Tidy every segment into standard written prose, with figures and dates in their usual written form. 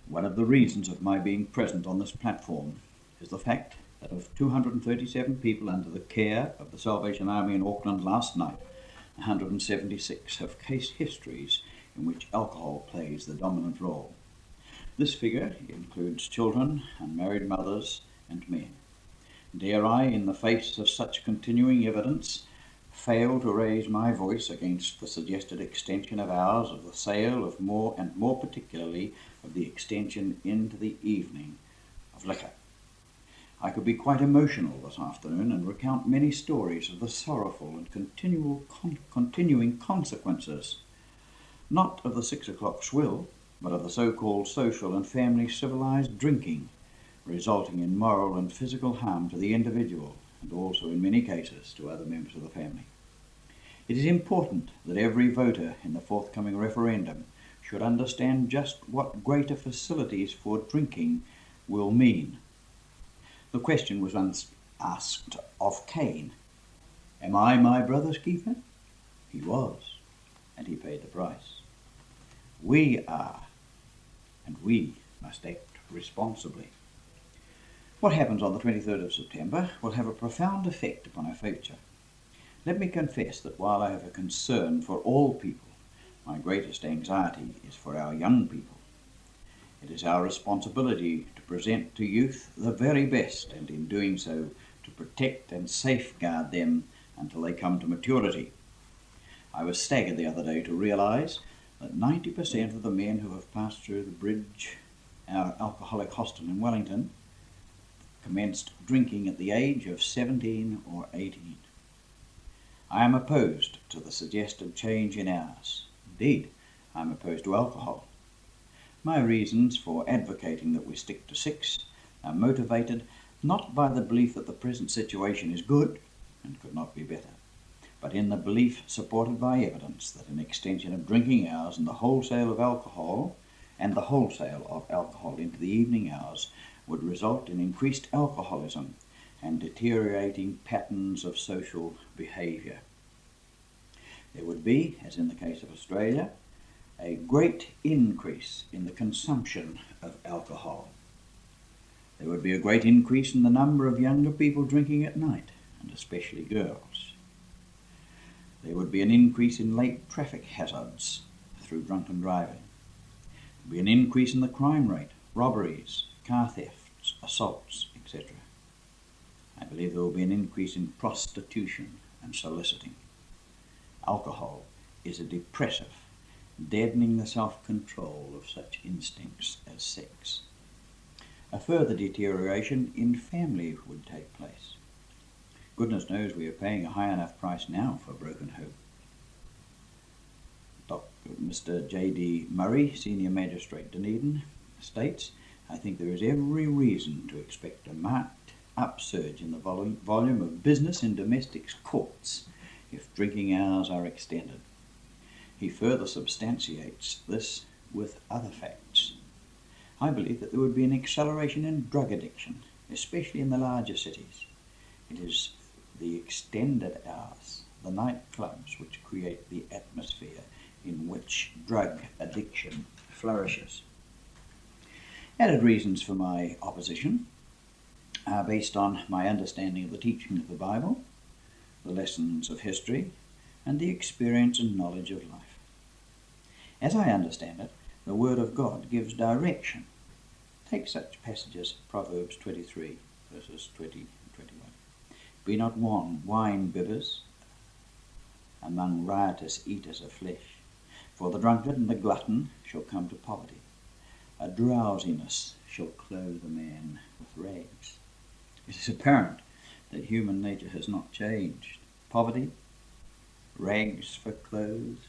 One of the reasons of my being present on this platform is the fact that of 237 people under the care of the Salvation Army in Auckland last night, 176 have case histories in which alcohol plays the dominant role. This figure includes children, unmarried mothers, and men. Dare I, in the face of such continuing evidence, fail to raise my voice against the suggested extension of hours of the sale of more, and more particularly of the extension into the evening, of liquor? I could be quite emotional this afternoon and recount many stories of the sorrowful and continuing consequences, not of the 6 o'clock swill, but of the so-called social and family civilized drinking, resulting in moral and physical harm to the individual and also in many cases to other members of the family. It is important that every voter in the forthcoming referendum should understand just what greater facilities for drinking will mean. The question was once asked of Cain, "Am I my brother's keeper?" He was, and he paid the price. We are, and we must act responsibly. What happens on the 23rd of September will have a profound effect upon our future. Let me confess that while I have a concern for all people, my greatest anxiety is for our young people. It is our responsibility to present to youth the very best, and in doing so, to protect and safeguard them until they come to maturity. I was staggered the other day to realise that 90% of the men who have passed through the bridge, our alcoholic hostel in Wellington, commenced drinking at the age of 17 or 18. I am opposed to the suggested change in hours. Indeed, I am opposed to alcohol. My reasons for advocating that we stick to 6 are motivated not by the belief that the present situation is good and could not be better, but in the belief supported by evidence that an extension of drinking hours and the wholesale of alcohol into the evening hours would result in increased alcoholism and deteriorating patterns of social behaviour. There would be, as in the case of Australia, a great increase in the consumption of alcohol. There would be a great increase in the number of younger people drinking at night, and especially girls. There would be an increase in late traffic hazards through drunken driving. There would be an increase in the crime rate, robberies, car thefts, assaults, etc. I believe there will be an increase in prostitution and soliciting. Alcohol is a depressive, deadening the self-control of such instincts as sex. A further deterioration in family would take place. Goodness knows we are paying a high enough price now for broken hope. Mr. J.D. Murray, Senior Magistrate Dunedin, states, "I think there is every reason to expect a marked upsurge in the volume of business in domestic courts if drinking hours are extended." He further substantiates this with other facts. I believe that there would be an acceleration in drug addiction, especially in the larger cities. It is the extended hours, the nightclubs, which create the atmosphere in which drug addiction flourishes. Added reasons for my opposition are based on my understanding of the teaching of the Bible, the lessons of history, and the experience and knowledge of life. As I understand it, the Word of God gives direction. Take such passages, Proverbs 23, verses 20 and 21. "Be not wine bibbers among riotous eaters of flesh, for the drunkard and the glutton shall come to poverty. A drowsiness shall clothe a man with rags." It is apparent that human nature has not changed. Poverty, rags for clothes,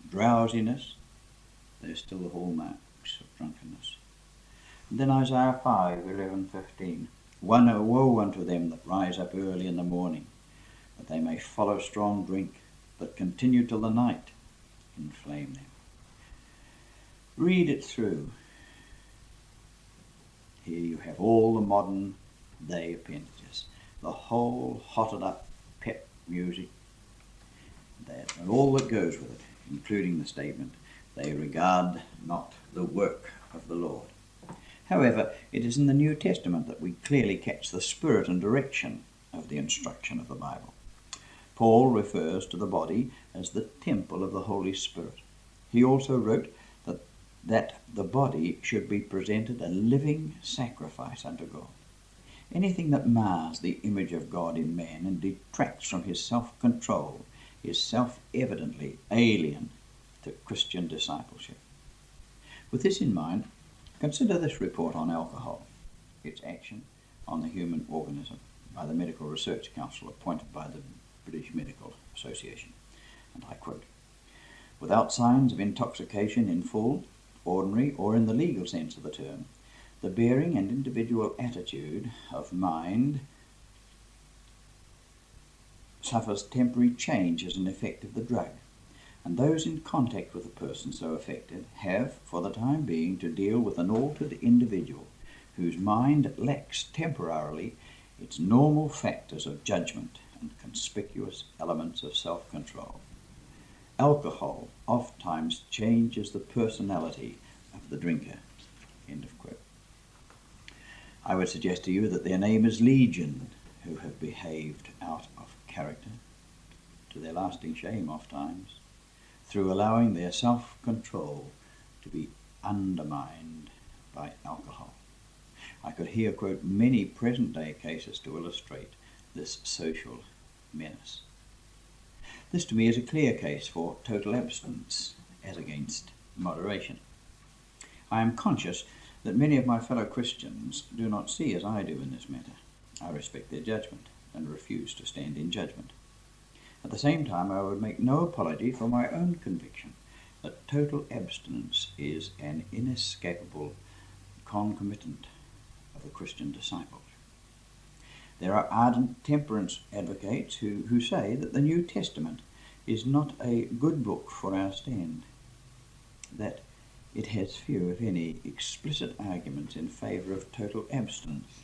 drowsiness, they're still the hallmarks of drunkenness. And then Isaiah 5, 11, 15. "Woe unto them that rise up early in the morning, that they may follow strong drink, that continue till the night inflame them." Read it through. Here you have all the modern day appendages, the whole hotted up pep music, and all that goes with it, including the statement, they regard not the work of the Lord. However, it is in the New Testament that we clearly catch the spirit and direction of the instruction of the Bible. Paul refers to the body as the temple of the Holy Spirit. He also wrote that the body should be presented a living sacrifice unto God. Anything that mars the image of God in man and detracts from his self-control is self-evidently alien to Christian discipleship. With this in mind, consider this report on alcohol, its action on the human organism by the Medical Research Council appointed by the British Medical Association. And I quote, "Without signs of intoxication in full, ordinary, or in the legal sense of the term, the bearing and individual attitude of mind suffers temporary change as an effect of the drug, and those in contact with the person so affected have, for the time being, to deal with an altered individual whose mind lacks temporarily its normal factors of judgment and conspicuous elements of self-control. Alcohol oftentimes changes the personality of the drinker." End of quote. I would suggest to you that their name is legion, who have behaved out of character, to their lasting shame oftentimes, through allowing their self-control to be undermined by alcohol. I could here quote many present-day cases to illustrate this social menace. This to me is a clear case for total abstinence as against moderation. I am conscious that many of my fellow Christians do not see as I do in this matter. I respect their judgment and refuse to stand in judgment. At the same time, I would make no apology for my own conviction that total abstinence is an inescapable concomitant of the Christian disciple. There are ardent temperance advocates who say that the New Testament is not a good book for our stand, that it has few, if any, explicit arguments in favour of total abstinence.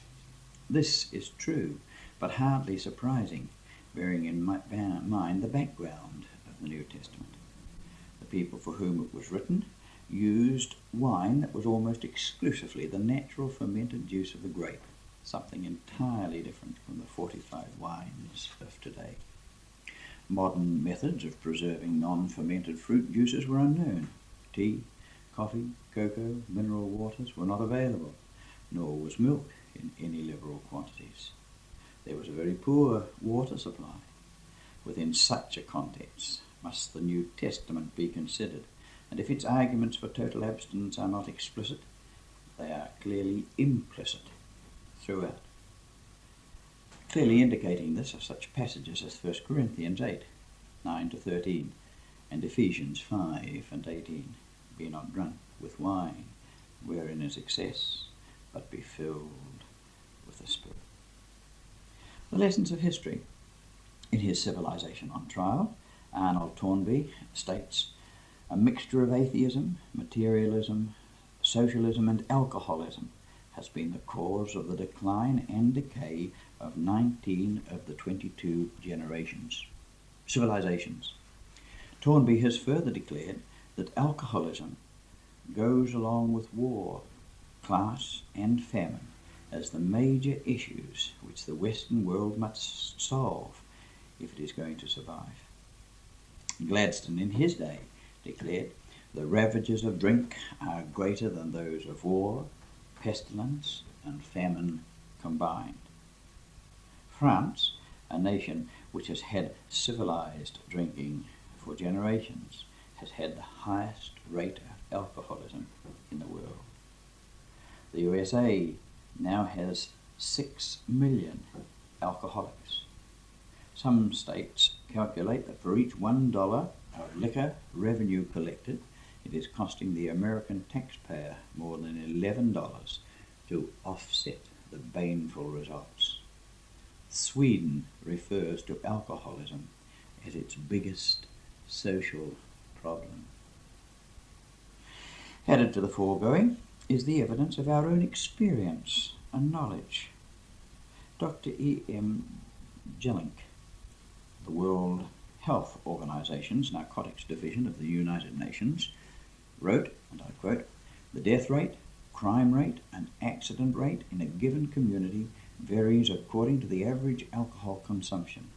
This is true, but hardly surprising, bearing in mind the background of the New Testament. The people for whom it was written used wine that was almost exclusively the natural fermented juice of the grape, something entirely different from the fortified wines of today. Modern methods of preserving non-fermented fruit juices were unknown. Tea, coffee, cocoa, mineral waters were not available, nor was milk in any liberal quantities. There was a very poor water supply. Within such a context must the New Testament be considered, and if its arguments for total abstinence are not explicit, they are clearly implicit throughout. Clearly indicating this are such passages as 1 Corinthians 8, 9-13, and Ephesians 5 and 18. "Be not drunk with wine, wherein is excess, but be filled with the Spirit." The lessons of history. In his Civilization on Trial, Arnold Toynbee states, "A mixture of atheism, materialism, socialism and alcoholism has been the cause of the decline and decay of 19 of the 22 civilizations. Toynbee has further declared that alcoholism goes along with war, class and famine as the major issues which the Western world must solve if it is going to survive. Gladstone in his day declared, "The ravages of drink are greater than those of war, pestilence and famine combined." France, a nation which has had civilized drinking for generations, has had the highest rate of alcoholism in the world. The USA now has 6 million alcoholics. Some states calculate that for each $1 of liquor revenue collected, it is costing the American taxpayer more than $11 to offset the baneful results. Sweden refers to alcoholism as its biggest social problem. Added to the foregoing is the evidence of our own experience and knowledge. Dr. E.M. Jellink, the World Health Organization's Narcotics Division of the United Nations wrote, and I quote, "The death rate, crime rate and accident rate in a given community varies according to the average alcohol consumption,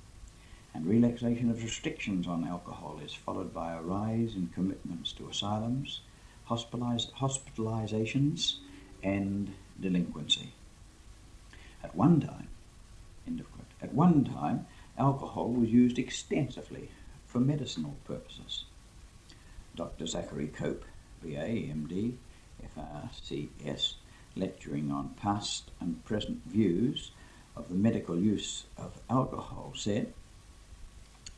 and relaxation of restrictions on alcohol is followed by a rise in commitments to asylums, hospitalizations and delinquency. At one time," end of quote, "at one time, alcohol was used extensively for medicinal purposes." Dr. Zachary Cope, BA, MD, FRCS, lecturing on past and present views of the medical use of alcohol, said,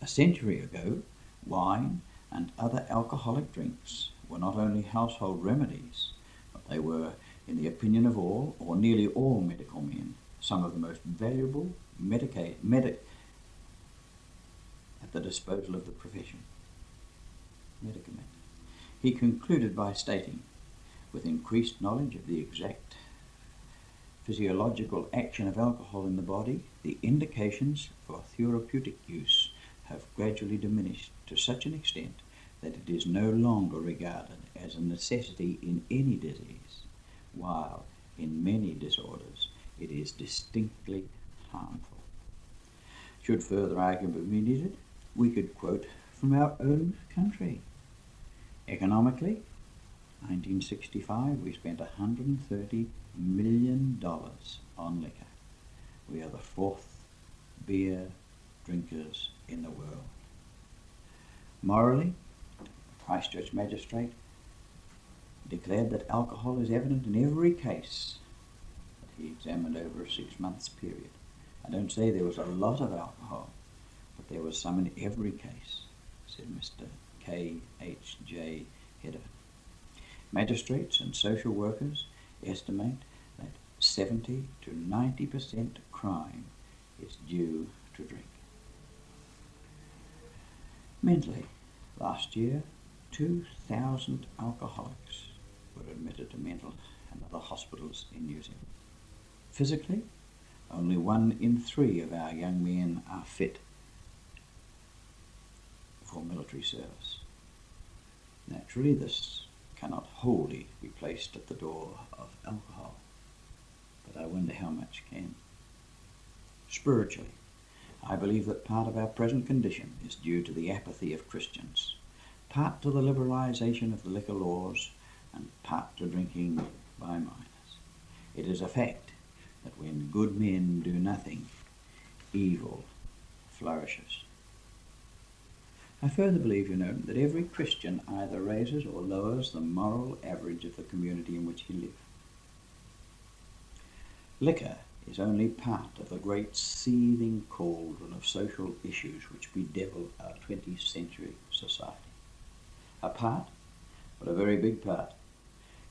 "A century ago, wine and other alcoholic drinks were not only household remedies, but they were, in the opinion of all, or nearly all medical men, some of the most valuable at the disposal of the profession." Medicament. He concluded by stating, "With increased knowledge of the exact physiological action of alcohol in the body, the indications for therapeutic use have gradually diminished to such an extent that it is no longer regarded as a necessity in any disease, while in many disorders it is distinctly harmful." Should further argument be needed, we could quote from our own country. Economically, 1965 we spent $130 million on liquor. We are the fourth beer drinkers in the world. Morally, a Christchurch magistrate declared that alcohol is evident in every case that he examined over a 6 months period. I don't say there was a lot of alcohol, but there was some in every case, said Mr. K.H.J. Hedder. Magistrates and social workers estimate that 70 to 90% crime is due to drink. Mentally, last year, 2,000 alcoholics were admitted to mental and other hospitals in New Zealand. Physically, only 1 in 3 of our young men are fit for military service. Naturally, this cannot wholly be placed at the door of alcohol, but I wonder how much can. Spiritually, I believe that part of our present condition is due to the apathy of Christians, part to the liberalisation of the liquor laws, and part to drinking by minors. It is a fact that when good men do nothing, evil flourishes. I further believe, that every Christian either raises or lowers the moral average of the community in which he lives. Liquor is only part of the great seething cauldron of social issues which bedevil our 20th century society. A part, but a very big part.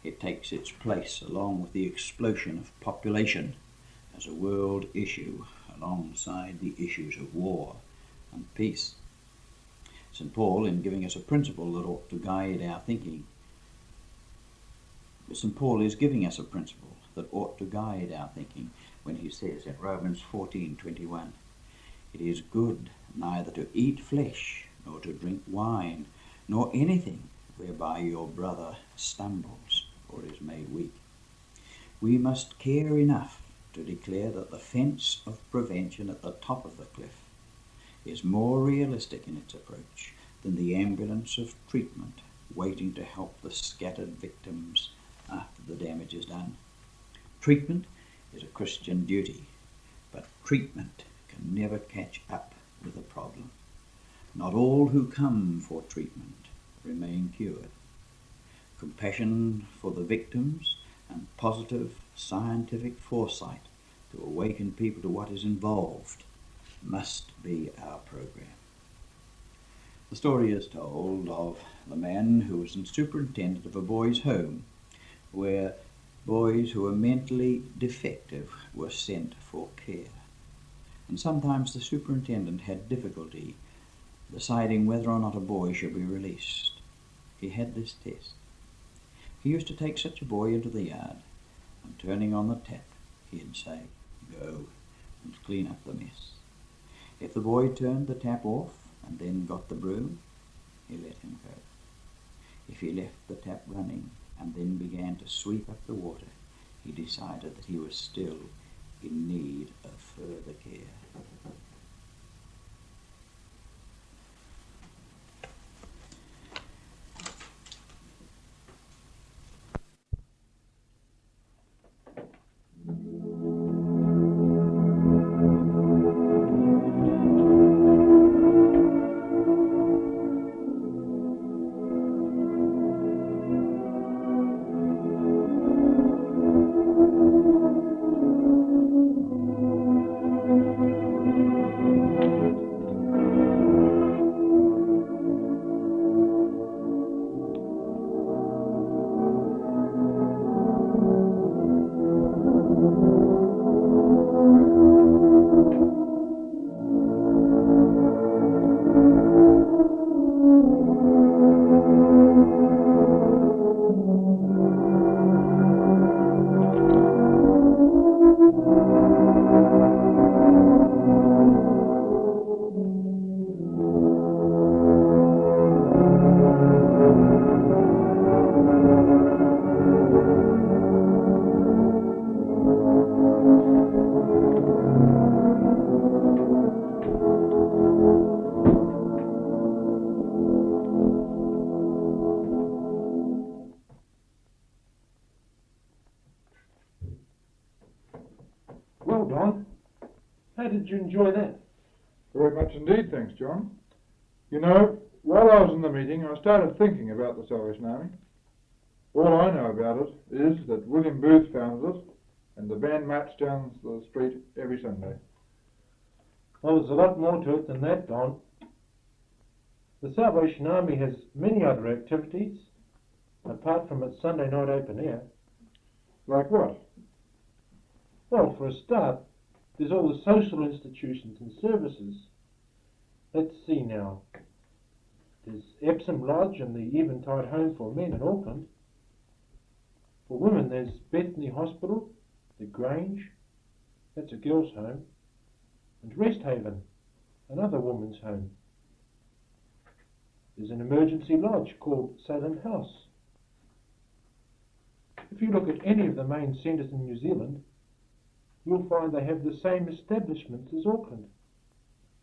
It takes its place along with the explosion of population as a world issue alongside the issues of war and peace. St. Paul, in giving us a principle that ought to guide our thinking, St. Paul is giving us a principle that ought to guide our thinking when he says in Romans 14:21, "It is good neither to eat flesh, nor to drink wine, nor anything whereby your brother stumbles or is made weak." We must care enough to declare that the fence of prevention at the top of the cliff is more realistic in its approach than the ambulance of treatment waiting to help the scattered victims after the damage is done. Treatment is a Christian duty, but treatment can never catch up with the problem. Not all who come for treatment remain cured. Compassion for the victims and positive scientific foresight to awaken people to what is involved must be our program. The story is told of the man who was the superintendent of a boys' home where boys who were mentally defective were sent for care. And sometimes the superintendent had difficulty deciding whether or not a boy should be released. He had this test. He used to take such a boy into the yard, and turning on the tap, he'd say, "Go and clean up the mess." If the boy turned the tap off and then got the broom, he let him go. If he left the tap running and then began to sweep up the water, he decided that he was still in need of further care. Well, Don, how did you enjoy that? Very much indeed, thanks, John. You know, while I was in the meeting, I started thinking about the Salvation Army. All I know about it is that William Booth founded it, and the band marched down the street every Sunday. Well, there's a lot more to it than that, Don. The Salvation Army has many other activities, apart from its Sunday night open air. Like what? Well, for a start, there's all the social institutions and services. Let's see now. There's Epsom Lodge and the Eventide Home for Men in Auckland. For women, there's Bethany Hospital, the Grange, that's a girls' home, and Rest Haven, another woman's home. There's an emergency lodge called Salem House. If you look at any of the main centres in New Zealand, you'll find they have the same establishments as Auckland.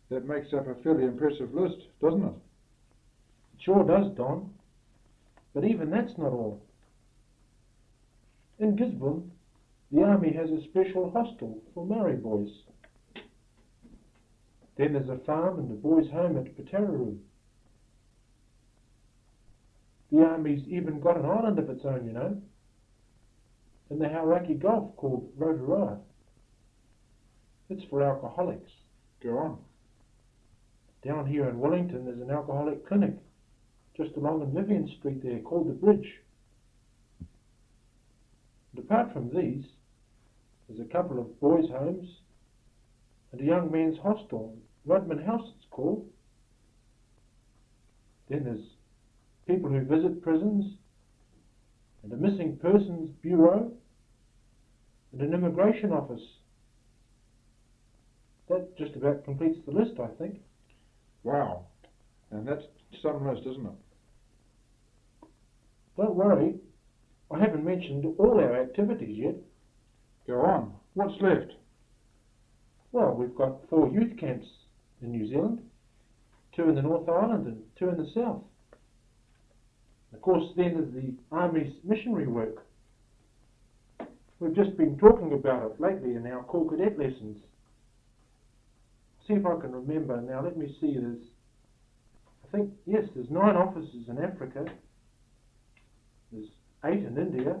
That makes up a fairly impressive list, doesn't it? It sure does, Don. But even that's not all. In Gisborne, the Army has a special hostel for Maori boys. Then there's a farm and a boys' home at Patararoo. The Army's even got an island of its own, you know, in the Hauraki Gulf called Rotorua. It's for alcoholics. Go on. Down here in Wellington, there's an alcoholic clinic just along in Vivian Street there called the Bridge. And apart from these, there's a couple of boys' homes and a young men's hostel, Rodman House it's called. Then there's people who visit prisons and a missing persons bureau and an immigration office. That just about completes the list, I think. Wow. And that's some list, isn't it? Don't worry, I haven't mentioned all our activities yet. Go on. What's left? Well, we've got 4 youth camps in New Zealand, 2 in the North Island and 2 in the South. Of course, then there's the Army's missionary work. We've just been talking about it lately in our Corps Cadet lessons. See if I can remember. Now, let me see. There's 9 officers in Africa. There's 8 in India.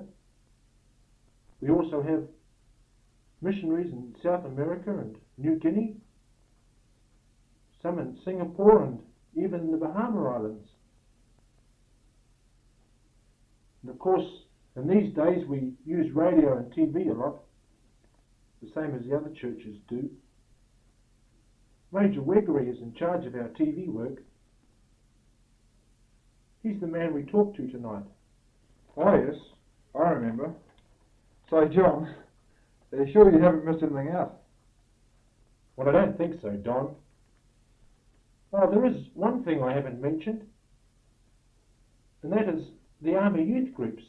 We also have missionaries in South America and New Guinea, some in Singapore and even in the Bahama Islands. And of course, in these days we use radio and TV a lot, the same as the other churches do. Major Weggery is in charge of our TV work. He's the man we talked to tonight. Oh, yes. I remember. Say, John, are you sure you haven't missed anything out? Well, I don't think so, Don. Oh, there is one thing I haven't mentioned, and that is the Army youth groups.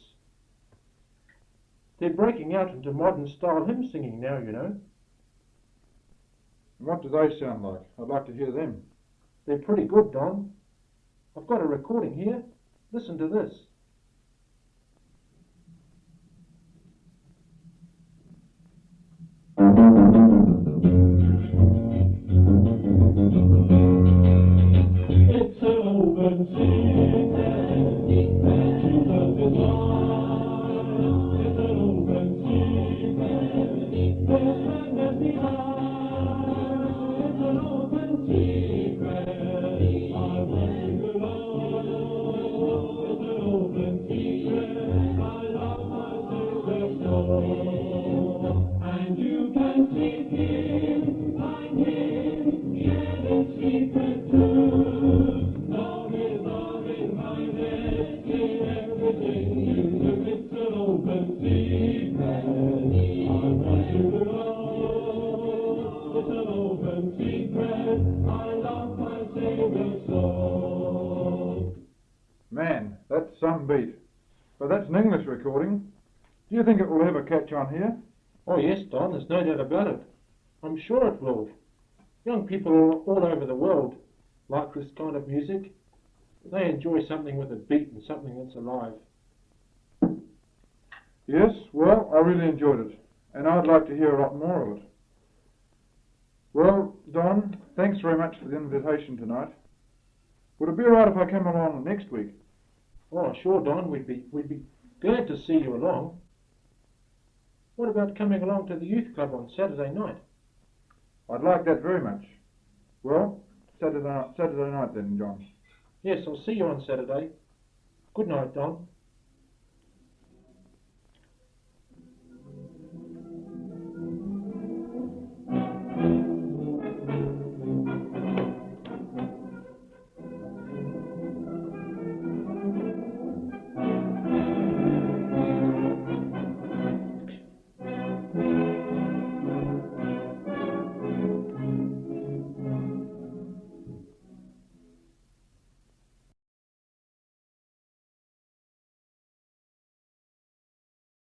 They're breaking out into modern style hymn singing now, you know. And what do they sound like? I'd like to hear them. They're pretty good, Don. I've got a recording here. Listen to this. It's an open secret that Jesus is mine. It's an open secret that cannot be hid. It's an open secret. I want you to know. It's an open secret. I love my Savior so. And you can seek Him, find Him, share His secret too. Man, that's some beat. But that's an English recording. Do you think it will ever catch on here? Oh yes, Don, there's no doubt about it. I'm sure it will. Young people all over the world like this kind of music. They enjoy something with a beat and something that's alive. Yes, well, I really enjoyed it. And I'd like to hear a lot more of it. Well, Don, thanks very much for the invitation tonight. Would it be all right if I came along next week? Oh, sure, Don. We'd be glad to see you along. What about coming along to the youth club on Saturday night? I'd like that very much. Well, Saturday night then, John. Yes, I'll see you on Saturday. Good night, Don.